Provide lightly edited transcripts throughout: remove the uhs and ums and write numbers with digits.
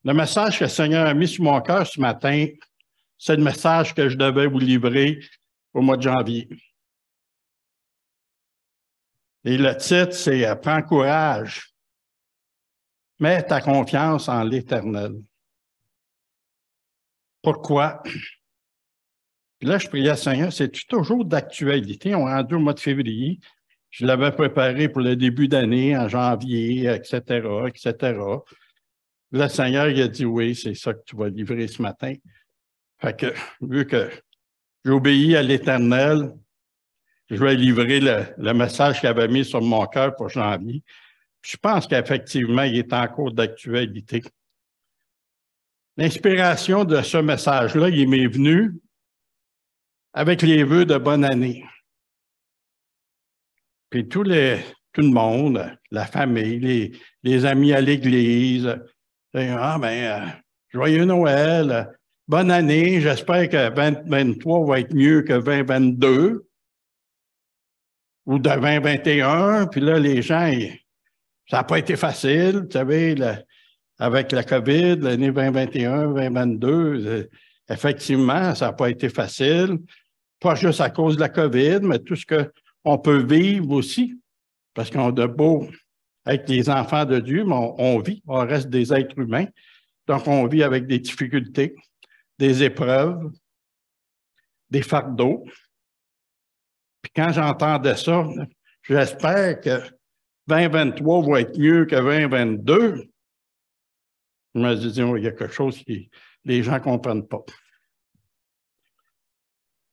Le message que le Seigneur a mis sur mon cœur ce matin, c'est le message que je devais vous livrer au mois de janvier. Et le titre, c'est « Prends courage, mets ta confiance en l'Éternel ». Pourquoi? Puis là, je priais au Seigneur, c'est toujours d'actualité. On est rendu au mois de février. Je l'avais préparé pour le début d'année, en janvier, etc., etc. Le Seigneur, il a dit, oui, c'est ça que tu vas livrer ce matin. Fait que, vu que j'obéis à l'Éternel, je vais livrer le message qu'il avait mis sur mon cœur pour janvier. Je pense qu'effectivement, il est en cours d'actualité. L'inspiration de ce message-là, il m'est venu avec les vœux de bonne année. Puis tout le monde, la famille, les amis à l'église, joyeux Noël, bonne année, j'espère que 2023 va être mieux que 2022 ou de 2021. Puis là, les gens, ça n'a pas été facile, vous savez, avec la COVID, l'année 2021, 2022, effectivement, ça n'a pas été facile, pas juste à cause de la COVID, mais tout ce qu'on peut vivre aussi, parce qu'on a beau être les enfants de Dieu, mais on vit, on reste des êtres humains, donc on vit avec des difficultés, des épreuves, des fardeaux. Puis quand j'entendais ça, j'espère que 2023 va être mieux que 2022. Je me disais, oh, il y a quelque chose que les gens ne comprennent pas.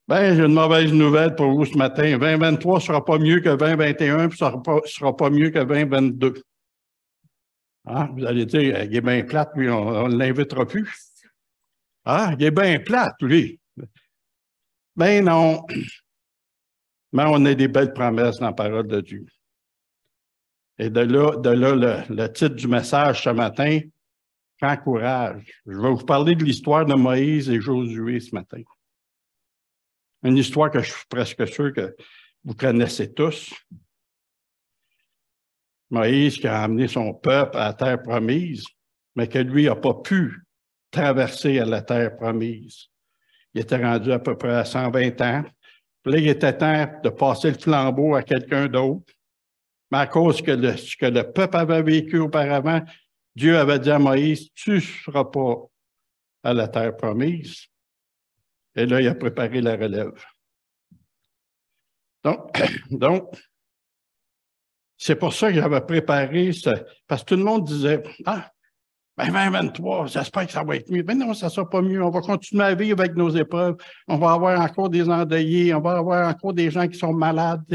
Bien, j'ai une mauvaise nouvelle pour vous ce matin. 2023 ne sera pas mieux que 2021, puis ça ne sera pas mieux que 2022. Ah, vous allez dire, il est bien plate, lui, on ne l'invitera plus. Ah, il est bien plate, lui. Ben non. Mais on a des belles promesses dans la parole de Dieu. Et de là le titre du message ce matin, « Prends courage ». Je vais vous parler de l'histoire de Moïse et Josué ce matin. Une histoire que je suis presque sûr que vous connaissez tous. Moïse qui a amené son peuple à la terre promise, mais que lui n'a pas pu traverser à la terre promise. Il était rendu à peu près à 120 ans. Puis là, il était temps de passer le flambeau à quelqu'un d'autre. Mais à cause que ce que le peuple avait vécu auparavant, Dieu avait dit à Moïse, « Tu ne seras pas à la terre promise. » Et là, il a préparé la relève. Donc c'est pour ça que j'avais préparé parce que tout le monde disait, « Ah, ben 2023, j'espère que ça va être mieux. » Ben non, ça ne sera pas mieux. On va continuer à vivre avec nos épreuves. On va avoir encore des endeuillés. On va avoir encore des gens qui sont malades,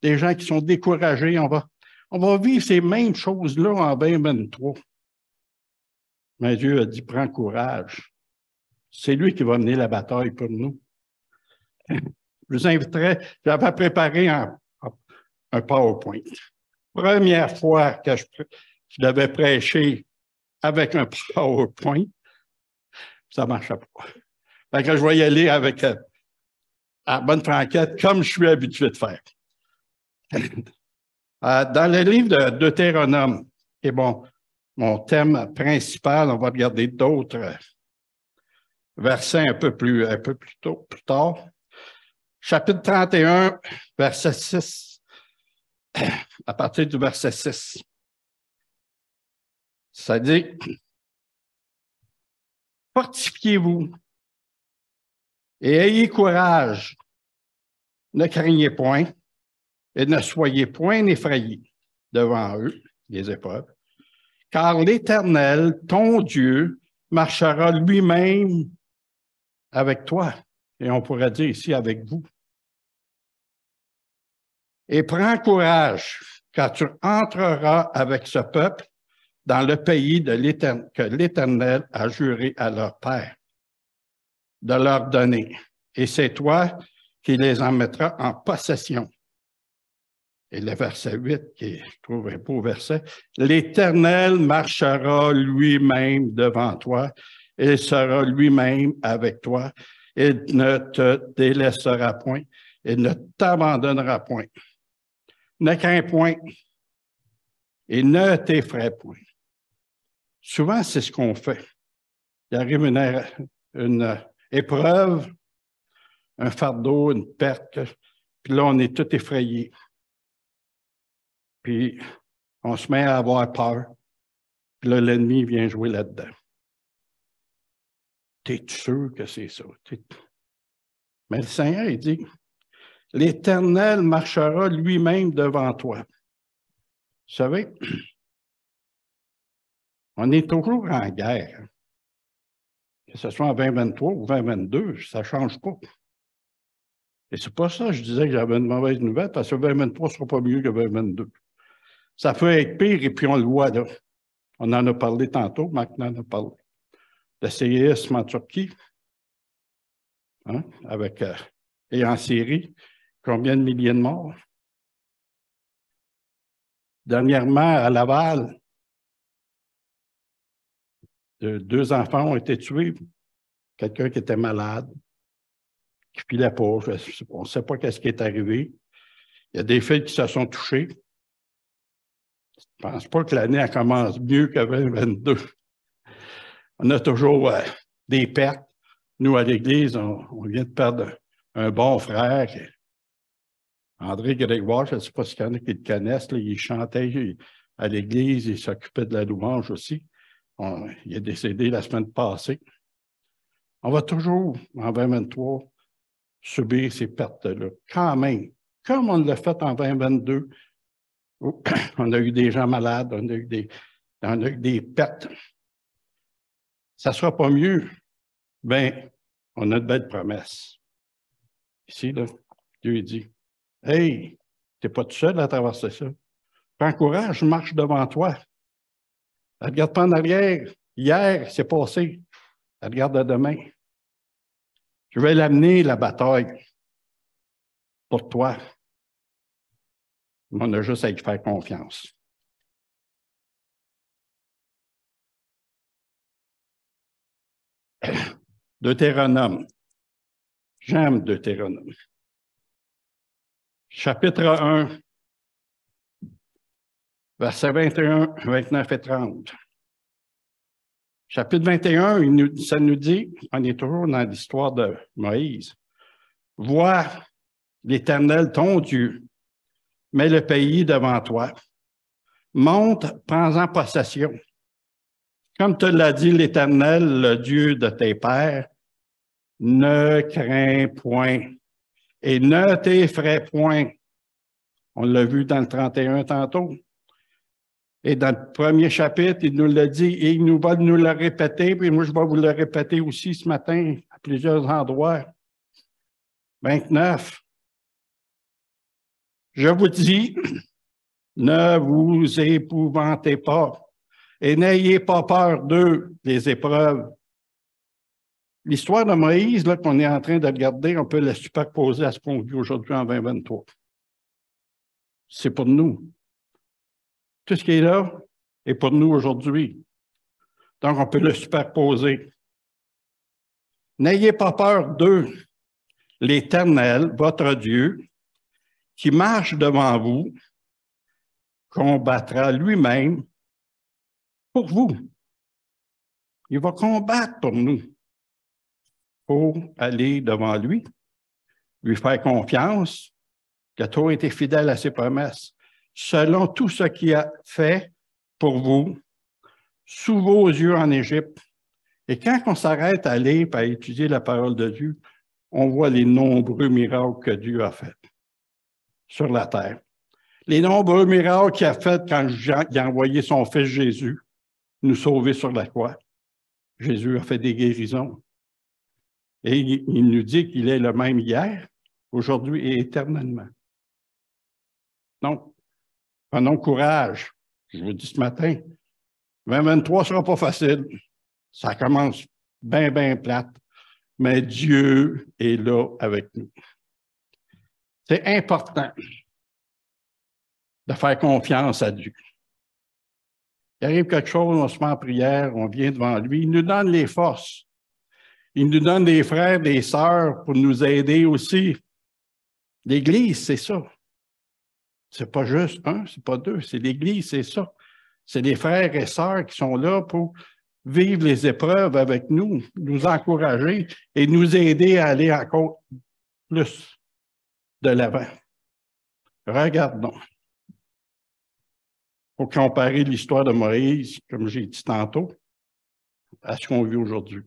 des gens qui sont découragés. On va vivre ces mêmes choses-là en 2023. Mais Dieu a dit, « Prends courage. » C'est lui qui va mener la bataille pour nous. Je vous inviterai, j'avais préparé un PowerPoint. Première fois que je devais prêcher avec un PowerPoint, ça ne marchait pas. Fait que je vais y aller avec à bonne franquette, comme je suis habitué de faire. Dans le livre de Deutéronome, et bon, mon thème principal, on va regarder d'autres versets un peu plus tard. Chapitre 31, verset 6, à partir du verset 6. Ça dit, « Fortifiez-vous et ayez courage, ne craignez point et ne soyez point effrayés devant eux, les épreuves, car l'Éternel, ton Dieu, marchera lui-même avec toi. » Et on pourrait dire ici avec vous. « Et prends courage, car tu entreras avec ce peuple dans le pays que l'Éternel a juré à leur père de leur donner. Et c'est toi qui les en mettras en possession. » Et le verset 8, qui je trouve un beau verset, « L'Éternel marchera lui-même devant toi, et sera lui-même avec toi. Il ne te délaissera point, il ne t'abandonnera point. Ne crains point, et ne t'effraie point. » Souvent, c'est ce qu'on fait. Il arrive une épreuve, un fardeau, une perte, puis là, on est tout effrayé. Puis, on se met à avoir peur. Puis là, l'ennemi vient jouer là-dedans. T'es sûr que c'est ça? Mais le Seigneur, il dit, l'Éternel marchera lui-même devant toi. Vous savez, on est toujours en guerre. Que ce soit en 2023 ou 2022, ça ne change pas. Et c'est pas ça que je disais que j'avais une mauvaise nouvelle, parce que 2023 ne sera pas mieux que 2022. Ça peut être pire, et puis on le voit là. On en a parlé tantôt, maintenant on en a parlé. Le séisme en Turquie, hein, et en Syrie, combien de milliers de morts? Dernièrement, à Laval, 2 enfants ont été tués. Quelqu'un qui était malade, qui ne filait pas. On ne sait pas ce qui est arrivé. Il y a des filles qui se sont touchées. Je ne pense pas que l'année commence mieux que 2022. On a toujours des pertes. Nous, à l'Église, on vient de perdre un bon frère, André Grégoire, je ne sais pas s'il y en a qui le connaissent, là, il chantait à l'Église, il s'occupait de la louange aussi. Il est décédé la semaine passée. On va toujours, en 2023, subir ces pertes-là, quand même. Comme on l'a fait en 2022, on a eu des gens malades, on a eu des pertes. Ça ne sera pas mieux. Bien, on a de belles promesses. Ici, là, Dieu dit, « Hey, tu n'es pas tout seul à traverser ça. Prends courage, je marche devant toi. Regarde pas en arrière. Hier, c'est passé. Regarde à demain. Je vais l'amener, la bataille, pour toi. On a juste à y faire confiance. » Deutéronome. J'aime Deutéronome. Chapitre 1, versets 21, 29 et 30. Chapitre 21, ça nous dit, on est toujours dans l'histoire de Moïse, « Vois l'Éternel, ton Dieu, mets le pays devant toi. Monte, prends-en possession. Comme te l'a dit l'Éternel, le Dieu de tes pères, ne crains point et ne t'effraie point. » On l'a vu dans le 31 tantôt. Et dans le premier chapitre, il nous l'a dit et il nous va nous le répéter, puis moi je vais vous le répéter aussi ce matin à plusieurs endroits. 29. Je vous dis, ne vous épouvantez pas et n'ayez pas peur d'eux, des épreuves. L'histoire de Moïse, là, qu'on est en train de regarder, on peut la superposer à ce qu'on vit aujourd'hui en 2023. C'est pour nous. Tout ce qui est là est pour nous aujourd'hui. Donc, on peut le superposer. N'ayez pas peur d'eux, l'Éternel, votre Dieu, qui marche devant vous, combattra lui-même pour vous. Il va combattre pour nous. Pour aller devant lui faire confiance, qu'il a toujours été fidèle à ses promesses, selon tout ce qu'il a fait pour vous, sous vos yeux en Égypte. Et quand on s'arrête à lire et à étudier la parole de Dieu, on voit les nombreux miracles que Dieu a faits sur la terre. Les nombreux miracles qu'il a faits quand il a envoyé son Fils Jésus nous sauver sur la croix. Jésus a fait des guérisons. Et il nous dit qu'il est le même hier, aujourd'hui et éternellement. Donc, prenons courage. Je vous dis ce matin, 2023 ne sera pas facile. Ça commence bien, bien plate. Mais Dieu est là avec nous. C'est important de faire confiance à Dieu. Il arrive quelque chose, on se met en prière, on vient devant lui, il nous donne les forces. Il nous donne des frères, des sœurs pour nous aider aussi. L'Église, c'est ça. C'est pas juste un, c'est pas deux, c'est l'Église, c'est ça. C'est des frères et sœurs qui sont là pour vivre les épreuves avec nous, nous encourager et nous aider à aller encore plus de l'avant. Regardons. Pour comparer l'histoire de Moïse, comme j'ai dit tantôt, à ce qu'on vit aujourd'hui.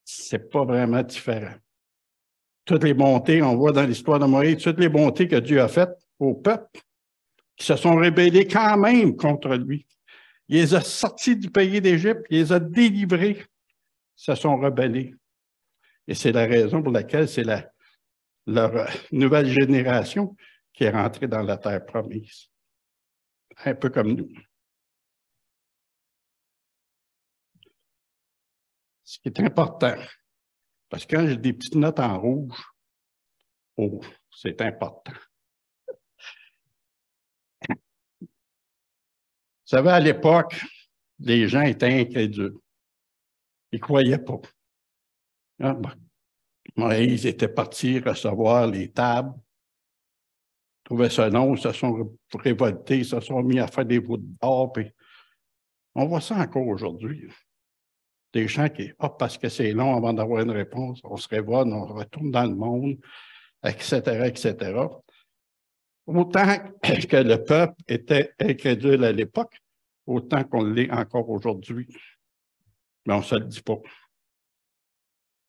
C'est pas vraiment différent. Toutes les bontés, on voit dans l'histoire de Moïse, toutes les bontés que Dieu a faites au peuple, qui se sont rébellés quand même contre lui. Il les a sortis du pays d'Égypte, il les a délivrés, se sont rebellés. Et c'est la raison pour laquelle c'est leur nouvelle génération qui est rentrée dans la terre promise. Un peu comme nous. Ce qui est important, parce que quand j'ai des petites notes en rouge, oh, c'est important. Vous savez, à l'époque, les gens étaient incrédules. Ils ne croyaient pas. Ah, ben, Moïse était parti recevoir les tables, trouvaient ça long, ils se sont révoltés, ils se sont mis à faire des bouts d'or. On voit ça encore aujourd'hui. Des gens qui, parce que c'est long avant d'avoir une réponse, on se révolte, on retourne dans le monde, etc., etc. Autant que le peuple était incrédule à l'époque, autant qu'on l'est encore aujourd'hui. Mais on ne se le dit pas.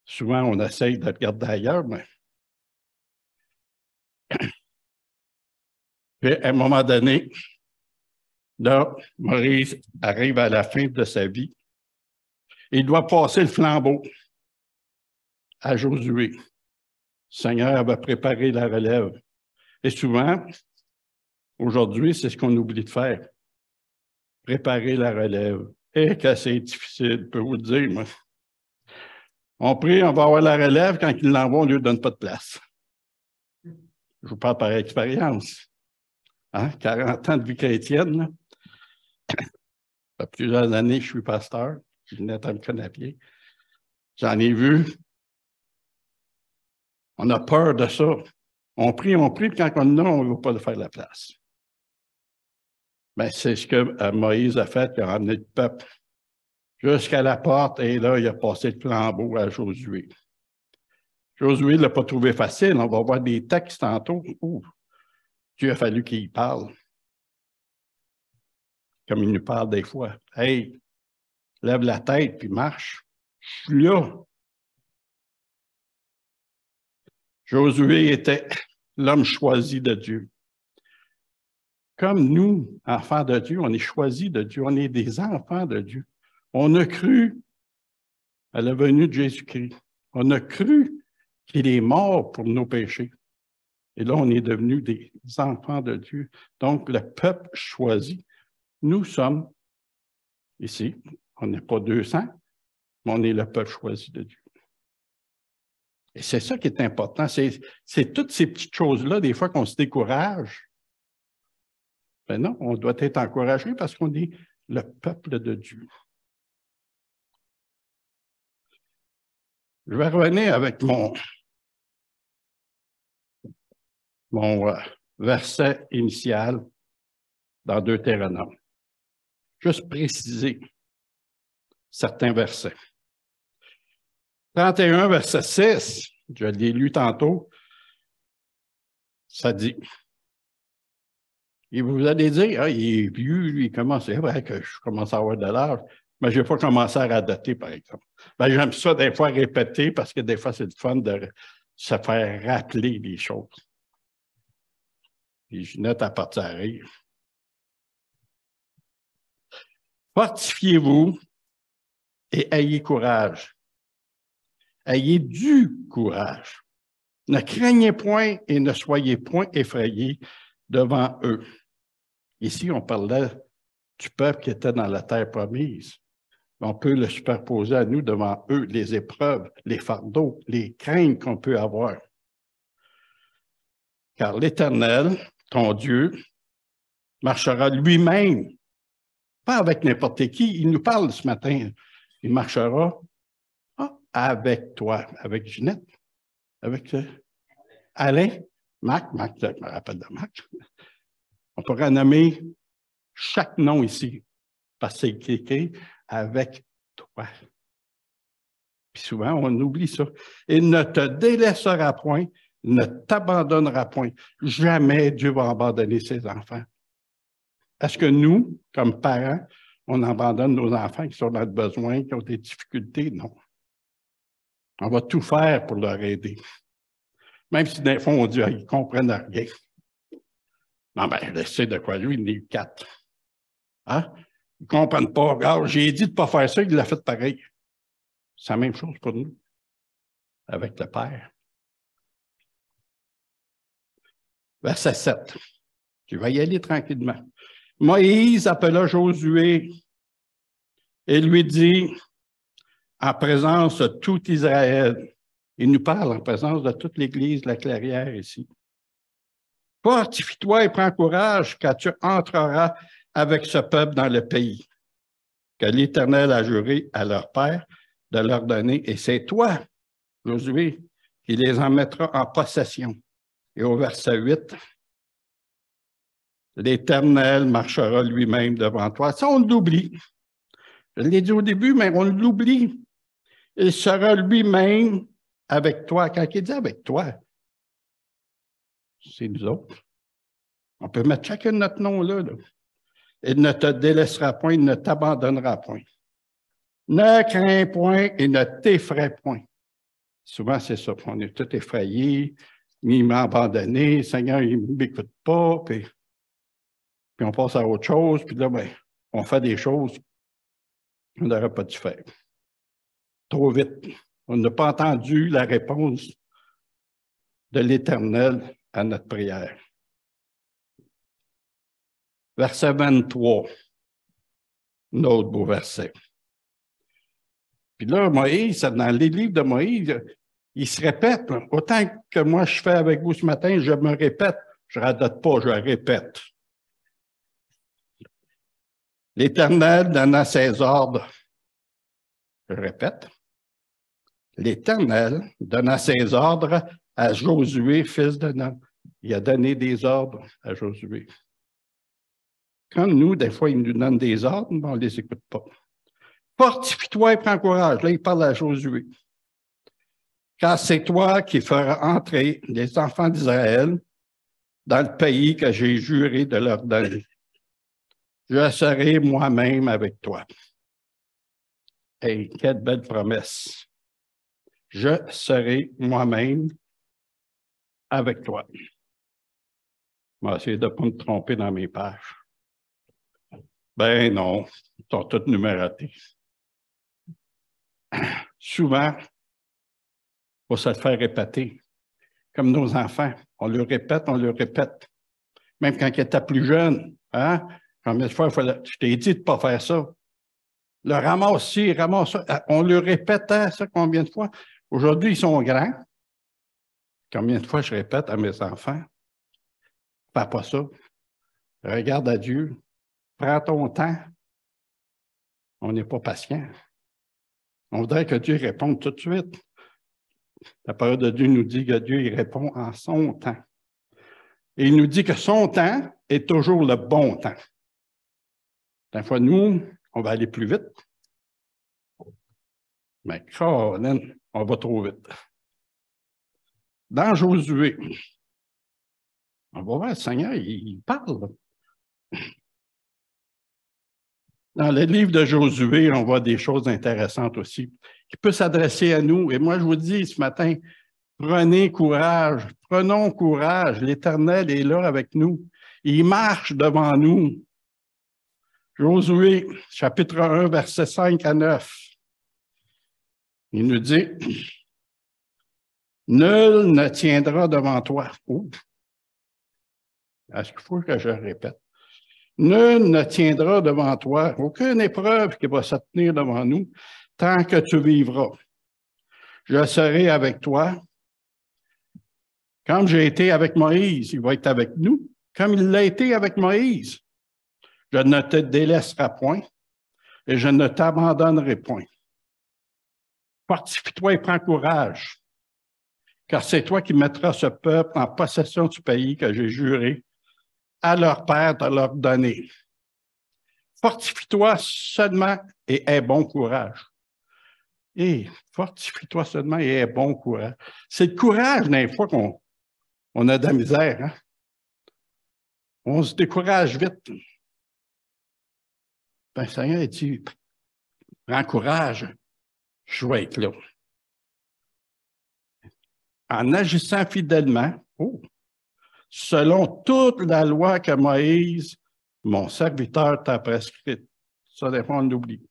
Souvent, on essaye de regarder ailleurs, mais... Puis, à un moment donné, là, Moïse arrive à la fin de sa vie. Il doit passer le flambeau à Josué. Le Seigneur va préparer la relève. Et souvent, aujourd'hui, c'est ce qu'on oublie de faire. Préparer la relève. Et que c'est difficile, je peux vous le dire, moi. On prie, on va avoir la relève, quand ils l'envoient, on ne lui donne pas de place. Je vous parle par expérience. Hein? 40 ans de vie chrétienne, là. Ça fait plusieurs années que je suis pasteur. Je venais à me connaître bien. J'en ai vu. On a peur de ça. On prie, puis quand on en a, on ne veut pas le faire la place. Mais c'est ce que Moïse a fait, il a ramené le peuple jusqu'à la porte, et là, il a passé le flambeau à Josué. Josué ne l'a pas trouvé facile. On va voir des textes tantôt où Dieu a fallu qu'il parle. Comme il nous parle des fois. Hey, lève la tête puis marche. Je suis là. Josué était l'homme choisi de Dieu. Comme nous, enfants de Dieu, on est choisis de Dieu, on est des enfants de Dieu. On a cru à la venue de Jésus-Christ. On a cru qu'il est mort pour nos péchés. Et là, on est devenus des enfants de Dieu. Donc, le peuple choisi. Nous sommes ici, on n'est pas 200, mais on est le peuple choisi de Dieu. Et c'est ça qui est important. C'est toutes ces petites choses-là, des fois, qu'on se décourage. Ben non, on doit être encouragé parce qu'on est le peuple de Dieu. Je vais revenir avec mon verset initial dans Deutéronome. Juste préciser certains versets. 31, verset 6, je l'ai lu tantôt, ça dit, et vous allez dire, il est vieux, lui, c'est vrai que je commence à avoir de l'âge, mais je n'ai pas commencé à radoter, par exemple. Ben, j'aime ça des fois répéter, parce que des fois, c'est le fun de se faire rappeler des choses. Puis Ginette à partir à rire. Fortifiez-vous et ayez courage. Ayez du courage. Ne craignez point et ne soyez point effrayés devant eux. Ici, on parlait du peuple qui était dans la terre promise. On peut le superposer à nous devant eux, les épreuves, les fardeaux, les craintes qu'on peut avoir. Car l'Éternel, ton Dieu, marchera lui-même, pas avec n'importe qui. Il nous parle ce matin. Il marchera avec toi, avec Ginette, avec Alain, Marc, je me rappelle de Marc. On pourrait nommer chaque nom ici, parce que c'est écrit avec toi. Puis souvent, on oublie ça. Il ne te délaissera point, ne t'abandonnera point. Jamais Dieu va abandonner ses enfants. Est-ce que nous, comme parents, on abandonne nos enfants qui sont dans le besoin, qui ont des difficultés? Non. On va tout faire pour leur aider. Même si des fois, on dit, ils ne comprennent rien. Non, bien, laissez de quoi lui, il y en a eu 4. Hein? Ils ne comprennent pas. Regarde, j'ai dit de ne pas faire ça, il l'a fait pareil. C'est la même chose pour nous, avec le Père. Verset 7. Je vais y aller tranquillement. Moïse appela Josué et lui dit, en présence de tout Israël, il nous parle en présence de toute l'Église de la Clairière ici. Fortifie-toi et prends courage, car tu entreras avec ce peuple dans le pays que l'Éternel a juré à leur père de leur donner. Et c'est toi, Josué, qui les en mettra en possession. Et au verset 8, l'Éternel marchera lui-même devant toi. Ça, on l'oublie. Je l'ai dit au début, mais on l'oublie. Il sera lui-même avec toi. Quand il dit avec toi, c'est nous autres. On peut mettre chacun notre nom là. Il ne te délaissera point, il ne t'abandonnera point. Ne crains point et ne t'effraie point. Souvent, c'est ça. On est tout effrayé. Il m'a abandonné. Le Seigneur, il ne m'écoute pas. Puis on passe à autre chose. Puis là, ben, on fait des choses qu'on n'aurait pas dû faire. Trop vite. On n'a pas entendu la réponse de l'Éternel à notre prière. Verset 23. Un autre beau verset. Puis là, Moïse, dans les livres de Moïse, il se répète. Autant que moi je fais avec vous ce matin, je me répète. Je ne radote pas, je répète. L'Éternel donna ses ordres. Je répète. L'Éternel donna ses ordres à Josué, fils de Nun. Il a donné des ordres à Josué. Comme nous, des fois, il nous donne des ordres, mais on ne les écoute pas. Fortifie-toi et prends courage. Là, il parle à Josué. Car c'est toi qui feras entrer les enfants d'Israël dans le pays que j'ai juré de leur donner. Je serai moi-même avec toi. Hey, quelle belle promesse. Je serai moi-même avec toi. Je vais essayer de ne pas me tromper dans mes pages. Ben non, ils sont toutes numérotées. Souvent, il faut se le faire répéter. Comme nos enfants, on le répète, on le répète. Même quand ils étaient plus jeunes, hein? Combien de fois, je t'ai dit de ne pas faire ça. Le ramasse-ci, ramasse ça. On le répétait ça combien de fois? Aujourd'hui, ils sont grands. Combien de fois je répète à mes enfants? Fais pas ça. Regarde à Dieu. Prends ton temps. On n'est pas patient. On voudrait que Dieu réponde tout de suite. La parole de Dieu nous dit que Dieu il répond en son temps. Et il nous dit que son temps est toujours le bon temps. Des fois, nous, on va aller plus vite. Mais Caroline, on va trop vite. Dans Josué, on va voir le Seigneur, il parle. Dans le livre de Josué, on voit des choses intéressantes aussi, qui peuvent s'adresser à nous. Et moi, je vous dis ce matin, prenez courage, prenons courage. L'Éternel est là avec nous. Il marche devant nous. Josué, chapitre 1, versets 5 à 9. Il nous dit, « Nul ne tiendra devant toi. » Est-ce qu'il faut que je répète? Nul ne tiendra devant toi, aucune épreuve qui va se tenir devant nous, tant que tu vivras. Je serai avec toi. Comme j'ai été avec Moïse, il va être avec nous, comme il l'a été avec Moïse. Je ne te délaisserai point et je ne t'abandonnerai point. Fortifie-toi et prends courage, car c'est toi qui mettras ce peuple en possession du pays que j'ai juré à leur père de leur donner. Fortifie-toi seulement et aie bon courage. Et fortifie-toi seulement et aie bon courage. C'est le courage, des fois, qu'on a de la misère. Hein? On se décourage vite. Ben, le Seigneur dit, prends courage, je vais être là. En agissant fidèlement, selon toute la loi que Moïse, mon serviteur, t'a prescrite. Ça, des fois, on l'oublie.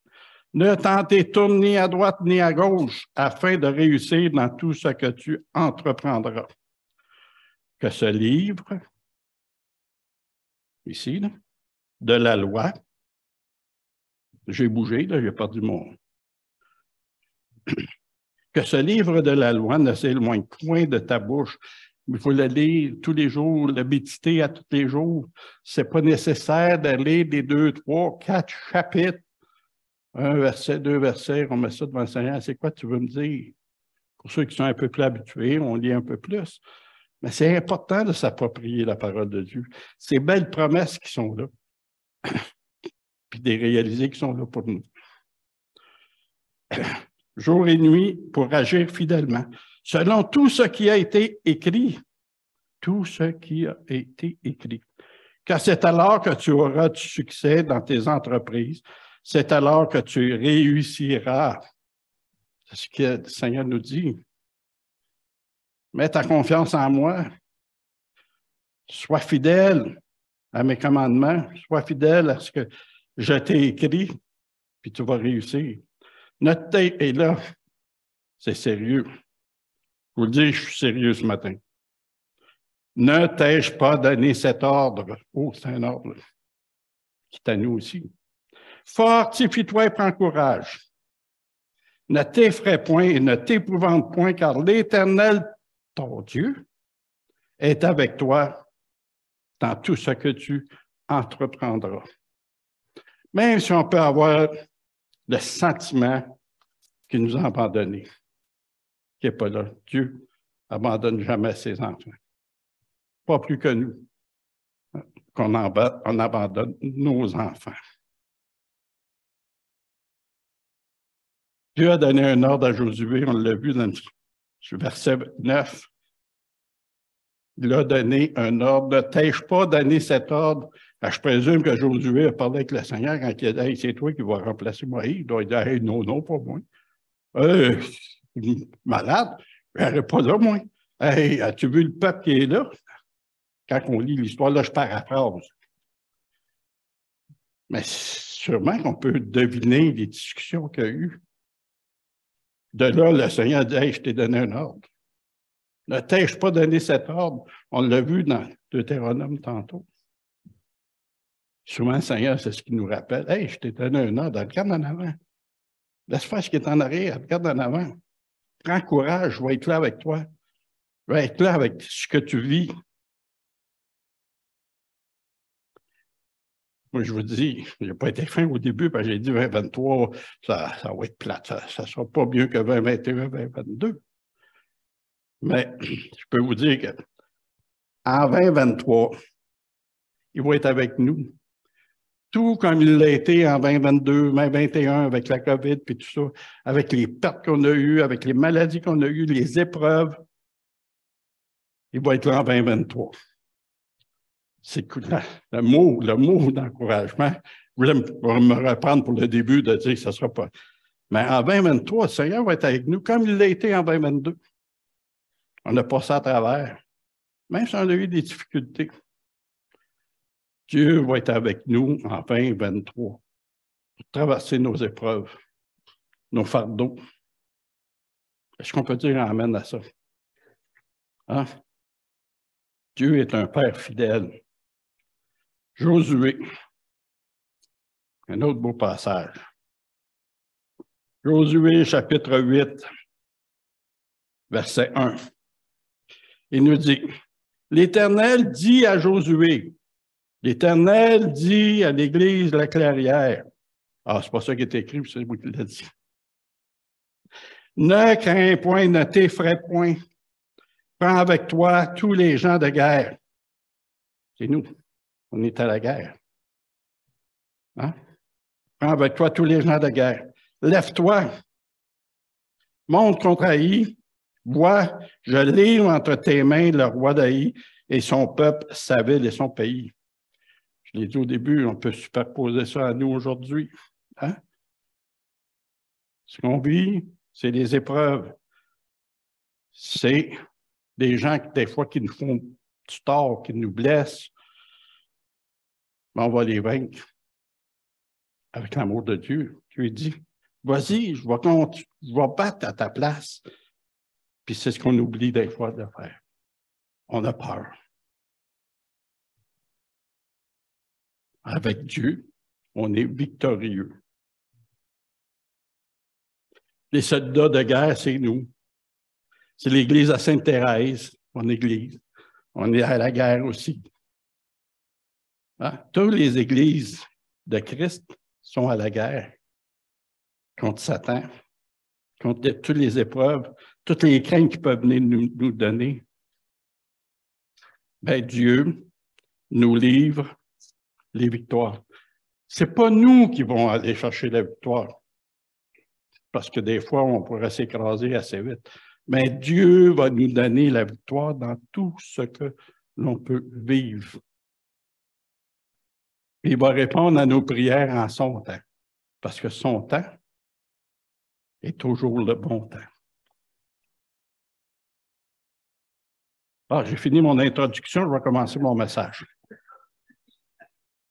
Ne t'en détourne ni à droite ni à gauche afin de réussir dans tout ce que tu entreprendras. Que ce livre, ici, là, de la loi, j'ai bougé, là, j'ai perdu mon... Que ce livre de la loi ne s'éloigne point de ta bouche. Il faut le lire tous les jours, le méditer à tous les jours. Ce n'est pas nécessaire d'aller des 2, 3, 4 chapitres. Un verset, 2 versets, on met ça devant le Seigneur. C'est quoi tu veux me dire? Pour ceux qui sont un peu plus habitués, on lit un peu plus. Mais c'est important de s'approprier la parole de Dieu. Ces belles promesses qui sont là, puis des réaliser qui sont là pour nous. Jour et nuit pour agir fidèlement, selon tout ce qui a été écrit. Tout ce qui a été écrit. Car c'est alors que tu auras du succès dans tes entreprises. C'est alors que tu réussiras. C'est ce que le Seigneur nous dit. Mets ta confiance en moi. Sois fidèle à mes commandements. Sois fidèle à ce que je t'ai écrit, puis tu vas réussir. Et là, c'est sérieux. Je vous le dis, je suis sérieux ce matin. Ne t'ai-je pas donné cet ordre? Oh, c'est un ordre qui est à nous aussi. Fortifie-toi et prends courage. Ne t'effraie point et ne t'épouvante point, car l'Éternel, ton Dieu, est avec toi dans tout ce que tu entreprendras. Même si on peut avoir le sentiment qu'il nous a abandonnés, qui n'est pas là. Dieu n'abandonne jamais ses enfants. Pas plus que nous, qu'on abandonne nos enfants. Dieu a donné un ordre à Josué, on l'a vu dans le verset 9. Il a donné un ordre. Ne t'ai-je pas donné cet ordre? Alors, je présume que Josué a parlé avec le Seigneur quand il a dit hey, c'est toi qui vas remplacer Moïse. Il doit dire hey, non, non, pas moi. Malade, je ne pas là, moi. Hey, as-tu vu le peuple qui est là? Quand on lit l'histoire, là, je paraphrase. Mais sûrement qu'on peut deviner les discussions qu'il y a eu. De là, le Seigneur dit hey, je t'ai donné un ordre. Ne t'ai-je pas donné cet ordre? On l'a vu dans Deutéronome tantôt. Souvent, le Seigneur, c'est ce qu'il nous rappelle. Hey, je t'ai donné un ordre, regarde en avant. Laisse faire ce qui est en arrière, regarde en avant. Prends courage, je vais être là avec toi. Je vais être là avec ce que tu vis. Moi, je vous dis, je n'ai pas été fin au début, parce que j'ai dit 2023, ça va être plate. Ça ne sera pas mieux que 2021, 2022. Mais je peux vous dire qu'en 2023, il va être avec nous. Tout comme il l'a été en 2022, 2021, avec la COVID, puis tout ça, avec les pertes qu'on a eues, avec les maladies qu'on a eues, les épreuves, il va être là en 2023. C'est cool. Le mot d'encouragement, je voulais me reprendre pour le début de dire que ça ne sera pas. Mais en 2023, le Seigneur va être avec nous comme il l'a été en 2022. On a passé à travers, même si on a eu des difficultés. Dieu va être avec nous en 2023 pour traverser nos épreuves, nos fardeaux. Est-ce qu'on peut dire amen à ça? Hein? Dieu est un Père fidèle. Josué, un autre beau passage. Josué, chapitre 8, verset 1. Il nous dit, l'Éternel dit à Josué, l'Éternel dit à l'Église La Clairière. Ah, c'est pas ça qui est écrit, c'est moi qui l'ai dit. Ne crains point, ne t'effraie point. Prends avec toi tous les gens de guerre. C'est nous. On est à la guerre. Hein? Prends avec toi tous les gens de guerre. Lève-toi. Monte contre Haï. Vois, je livre entre tes mains le roi d'Haï et son peuple, sa ville et son pays. Je l'ai dit au début, on peut superposer ça à nous aujourd'hui. Hein? Ce qu'on vit, c'est des épreuves. C'est des gens, des fois, qui nous font du tort, qui nous blessent. Mais on va les vaincre avec l'amour de Dieu. Dieu dit, vas-y, je vais battre à ta place. Puis c'est ce qu'on oublie des fois de faire. On a peur. Avec Dieu, on est victorieux. Les soldats de guerre, c'est nous. C'est l'Église à Sainte-Thérèse, mon Église. On est à la guerre aussi. Hein? Toutes les églises de Christ sont à la guerre contre Satan, contre toutes les épreuves, toutes les craintes qui peuvent venir nous donner. Bien, Dieu nous livre les victoires. Ce n'est pas nous qui vont aller chercher la victoire, parce que des fois, on pourrait s'écraser assez vite. Mais Dieu va nous donner la victoire dans tout ce que l'on peut vivre. Il va répondre à nos prières en son temps, parce que son temps est toujours le bon temps. Ah, j'ai fini mon introduction, je vais commencer mon message.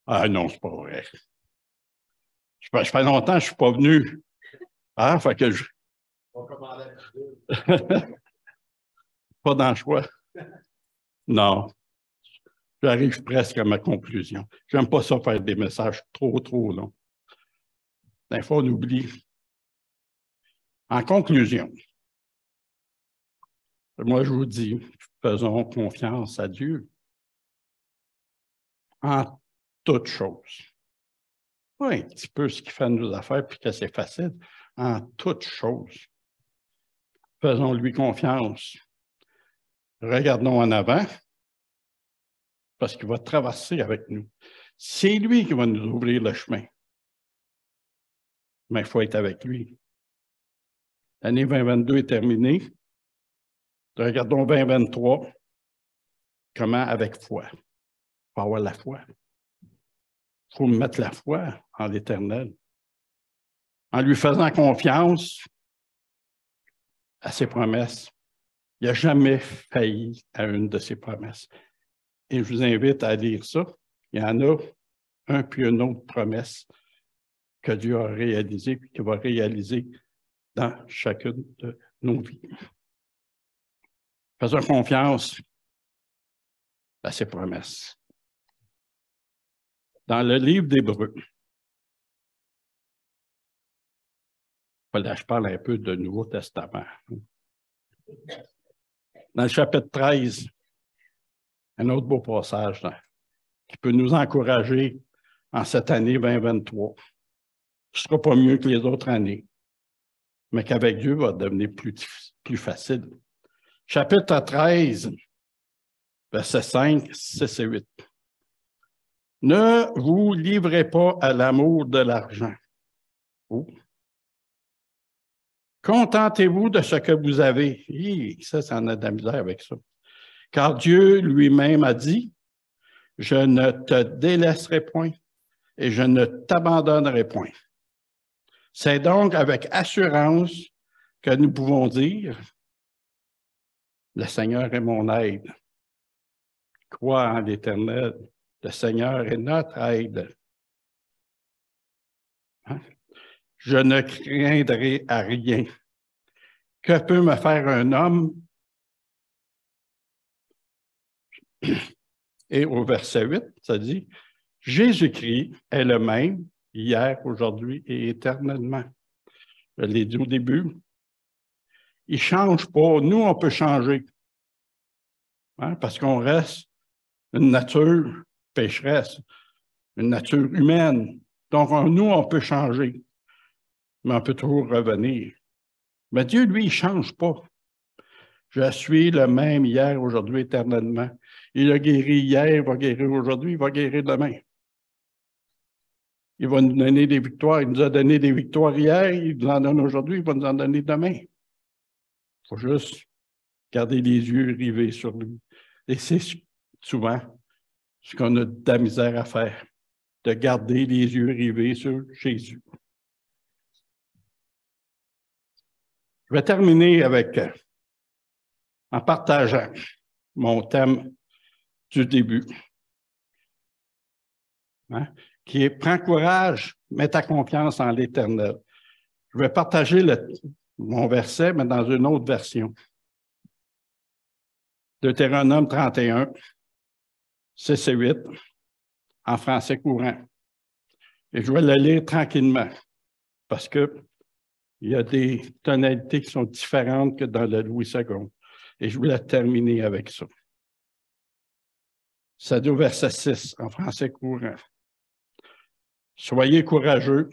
Ah non, c'est pas vrai. Ça fait longtemps que je ne suis pas venu. Ah, fait que je... Pas dans le choix. Non. J'arrive presque à ma conclusion. J'aime pas ça faire des messages trop longs. Des fois, on oublie. En conclusion, moi, je vous dis, faisons confiance à Dieu en toutes choses. Pas un petit peu ce qui fait nos affaires puis que c'est facile. En toutes choses. Faisons-lui confiance. Regardons en avant parce qu'il va traverser avec nous. C'est lui qui va nous ouvrir le chemin. Mais il faut être avec lui. L'année 2022 est terminée. Regardons 2023. Comment? Avec foi. Il faut avoir la foi. Il faut mettre la foi en l'Éternel. En lui faisant confiance à ses promesses. Il n'a jamais failli à une de ses promesses. Et je vous invite à lire ça. Il y en a un puis une autre promesse que Dieu a réalisée et qu'il va réaliser dans chacune de nos vies. Faisons confiance à ses promesses. Dans le livre d'Hébreux, là, je parle un peu de Nouveau Testament. Dans le chapitre 13, un autre beau passage là, qui peut nous encourager en cette année 2023. Ce ne sera pas mieux que les autres années, mais qu'avec Dieu, va devenir plus facile. Chapitre 13, versets 5, 6 et 8. Ne vous livrez pas à l'amour de l'argent. Oh. Contentez-vous de ce que vous avez. Ça en a de la misère avec ça. Car Dieu lui-même a dit, « Je ne te délaisserai point et je ne t'abandonnerai point. » C'est donc avec assurance que nous pouvons dire, « Le Seigneur est mon aide. » Crois en l'Éternel. Le Seigneur est notre aide. Hein? Je ne craindrai à rien. Que peut me faire un homme? Et au verset 8, ça dit, Jésus-Christ est le même hier, aujourd'hui et éternellement. Je l'ai dit au début. Il ne change pas. Nous, on peut changer. Hein, parce qu'on reste une nature pécheresse, une nature humaine. Donc, nous, on peut changer. Mais on peut toujours revenir. Mais Dieu, lui, il ne change pas. Je suis le même hier, aujourd'hui, éternellement. Il a guéri hier, il va guérir aujourd'hui, il va guérir demain. Il va nous donner des victoires. Il nous a donné des victoires hier, il nous en donne aujourd'hui, il va nous en donner demain. Il faut juste garder les yeux rivés sur lui. Et c'est souvent ce qu'on a de la misère à faire, de garder les yeux rivés sur Jésus. Je vais terminer en partageant mon thème du début, hein, qui est « Prends courage, mets ta confiance en l'Éternel ». Je vais partager mon verset, mais dans une autre version. Deutéronome 31, 6 et 8, en français courant. Et je vais le lire tranquillement, parce qu'il y a des tonalités qui sont différentes que dans le Louis II. Et je voulais terminer avec ça. Ça dit au verset 6, en français courant. Soyez courageux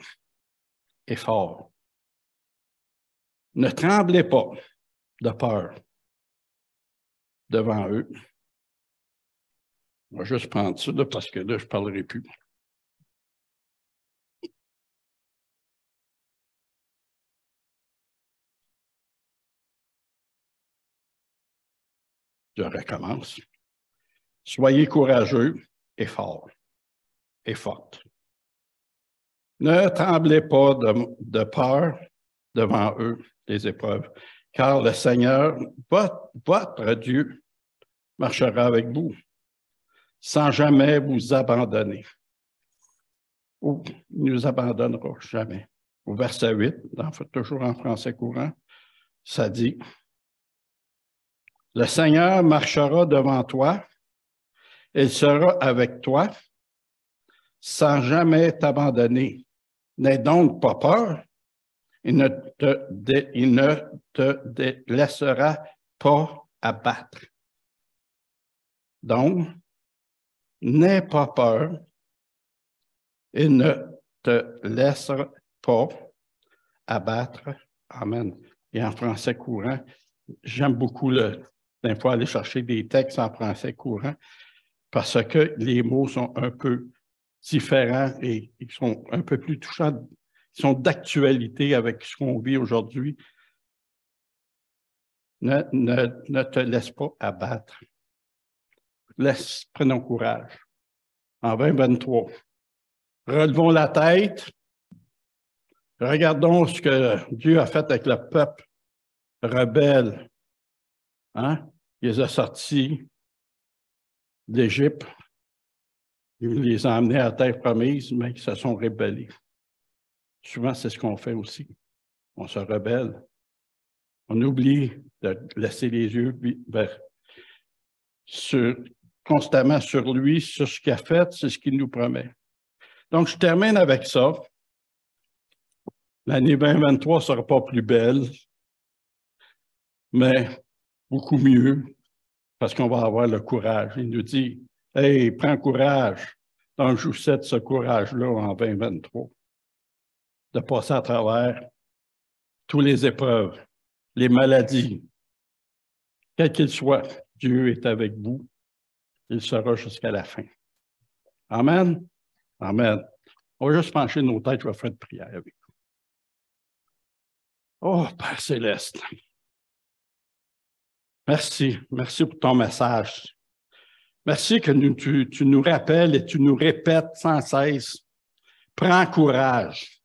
et forts. Ne tremblez pas de peur devant eux. On va juste prendre ça là, parce que là, je ne parlerai plus. Je recommence. Soyez courageux et forts et fortes. Ne tremblez pas de peur devant eux, les épreuves, car le Seigneur, votre Dieu, marchera avec vous, sans jamais vous abandonner. Ou il ne nous abandonnera jamais. Au verset 8, toujours en français courant, ça dit, « Le Seigneur marchera devant toi, il sera avec toi, sans jamais t'abandonner. N'aie donc pas peur, il ne te laissera pas abattre. » Donc, n'aie pas peur, il ne te laissera pas abattre. Amen. Et en français courant, j'aime beaucoup des fois aller chercher des textes en français courant parce que les mots sont un peu différents et ils sont un peu plus touchants, ils sont d'actualité avec ce qu'on vit aujourd'hui. Ne te laisse pas abattre. Prenons courage. En 2023, relevons la tête. Regardons ce que Dieu a fait avec le peuple rebelle. Hein? Il les a sortis d'Égypte. Il les a emmenés à la terre promise, mais ils se sont rébellés. Souvent, c'est ce qu'on fait aussi. On se rebelle. On oublie de laisser les yeux constamment sur lui, sur ce qu'il a fait, c'est ce qu'il nous promet. Donc, je termine avec ça. L'année 2023 ne sera pas plus belle, mais beaucoup mieux, parce qu'on va avoir le courage. Il nous dit, « Hey, prends courage. » Donc, je vous souhaite ce courage-là en 2023, de passer à travers toutes les épreuves, les maladies, quels qu'ils soient. Dieu est avec vous. Il sera jusqu'à la fin. Amen. Amen. On va juste pencher nos têtes, je vais faire une prière avec vous. Oh, Père Céleste, merci. Merci pour ton message. Merci que tu nous rappelles et tu nous répètes sans cesse. Prends courage.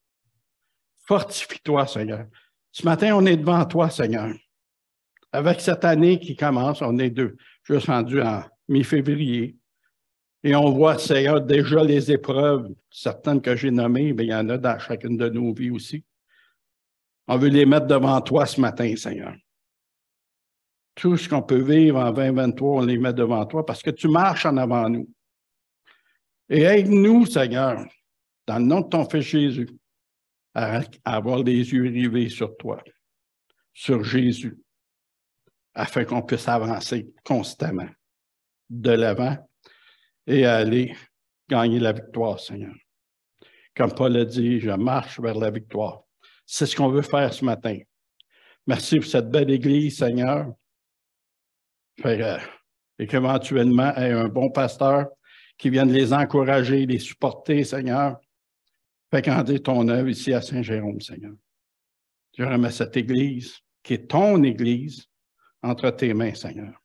Fortifie-toi, Seigneur. Ce matin, on est devant toi, Seigneur. Avec cette année qui commence, on est juste rendu en mi-février. Et on voit, Seigneur, déjà les épreuves, certaines que j'ai nommées, mais il y en a dans chacune de nos vies aussi. On veut les mettre devant toi ce matin, Seigneur. Tout ce qu'on peut vivre en 2023, on les met devant toi parce que tu marches en avant nous. Et aide-nous, Seigneur, dans le nom de ton Fils Jésus, à avoir les yeux rivés sur toi, sur Jésus, afin qu'on puisse avancer constamment de l'avant et aller gagner la victoire, Seigneur. Comme Paul a dit, je marche vers la victoire. C'est ce qu'on veut faire ce matin. Merci pour cette belle Église, Seigneur. Et qu'éventuellement, ait un bon pasteur qui vienne les encourager, les supporter, Seigneur. Fais grandir ton œuvre ici à Saint-Jérôme, Seigneur. Je remets cette Église, qui est ton Église, entre tes mains, Seigneur.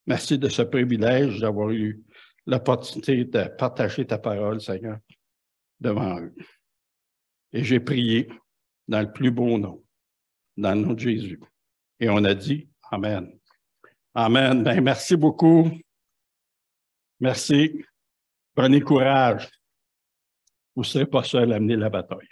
Merci de ce privilège d'avoir eu l'opportunité de partager ta parole, Seigneur, devant eux. Et j'ai prié dans le plus beau nom, dans le nom de Jésus. Et on a dit Amen. Amen. Ben, merci beaucoup. Merci. Prenez courage. Vous ne serez pas seul à mener la bataille.